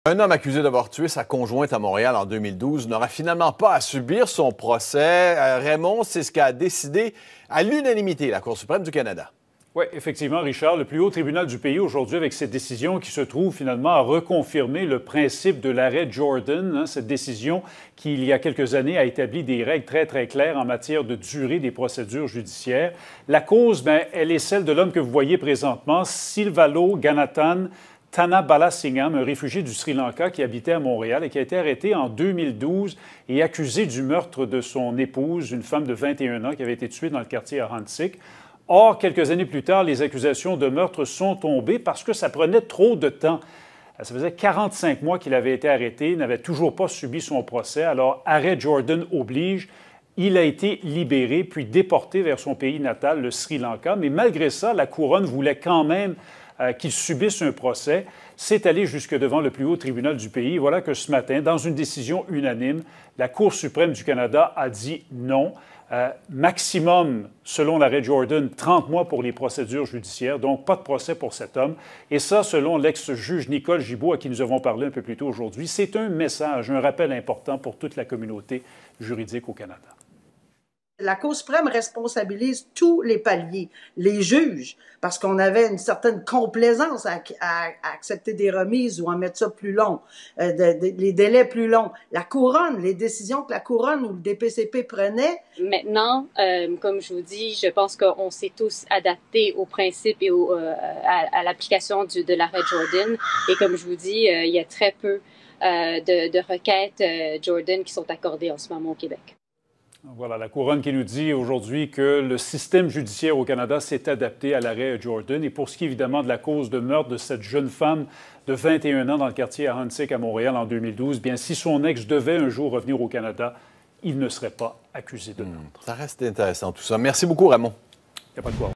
Un homme accusé d'avoir tué sa conjointe à Montréal en 2012 n'aura finalement pas à subir son procès. Raymond, c'est ce qu'a décidé à l'unanimité la Cour suprême du Canada. Oui, effectivement, Richard, le plus haut tribunal du pays aujourd'hui avec cette décision qui se trouve finalement à reconfirmer le principe de l'arrêt Jordan, cette décision qui, il y a quelques années, a établi des règles très, très claires en matière de durée des procédures judiciaires. La cause, elle est celle de l'homme que vous voyez présentement, Silvalo Ganathan Tana Balasingham, un réfugié du Sri Lanka qui habitait à Montréal et qui a été arrêté en 2012 et accusé du meurtre de son épouse, une femme de 21 ans qui avait été tuée dans le quartier Ahansik. Or, quelques années plus tard, les accusations de meurtre sont tombées parce que ça prenait trop de temps. Ça faisait 45 mois qu'il avait été arrêté, n'avait toujours pas subi son procès. Alors, arrêt Jordan oblige. Il a été libéré puis déporté vers son pays natal, le Sri Lanka. Mais malgré ça, la couronne voulait quand même qu'il subisse un procès. C'est allé jusque devant le plus haut tribunal du pays. Voilà que ce matin, dans une décision unanime, la Cour suprême du Canada a dit non. Maximum, selon l'arrêt Jordan, 30 mois pour les procédures judiciaires, donc pas de procès pour cet homme. Et ça, selon l'ex-juge Nicole Gibault, à qui nous avons parlé un peu plus tôt aujourd'hui, c'est un message, un rappel important pour toute la communauté juridique au Canada. La Cour suprême responsabilise tous les paliers, les juges, parce qu'on avait une certaine complaisance à accepter des remises ou à mettre ça plus long, les délais plus longs. La couronne, les décisions que la couronne ou le DPCP prenait. Maintenant, comme je vous dis, je pense qu'on s'est tous adaptés aux principes et à l'application de l'arrêt Jordan. Et comme je vous dis, il y a très peu de requêtes Jordan qui sont accordées en ce moment au Québec. Voilà, la couronne qui nous dit aujourd'hui que le système judiciaire au Canada s'est adapté à l'arrêt Jordan. Et pour ce qui est évidemment de la cause de meurtre de cette jeune femme de 21 ans dans le quartier Ahansik à Montréal en 2012, bien, si son ex devait un jour revenir au Canada, il ne serait pas accusé de meurtre. Ça reste intéressant tout ça. Merci beaucoup, Raymond. Il n'y a pas de quoi.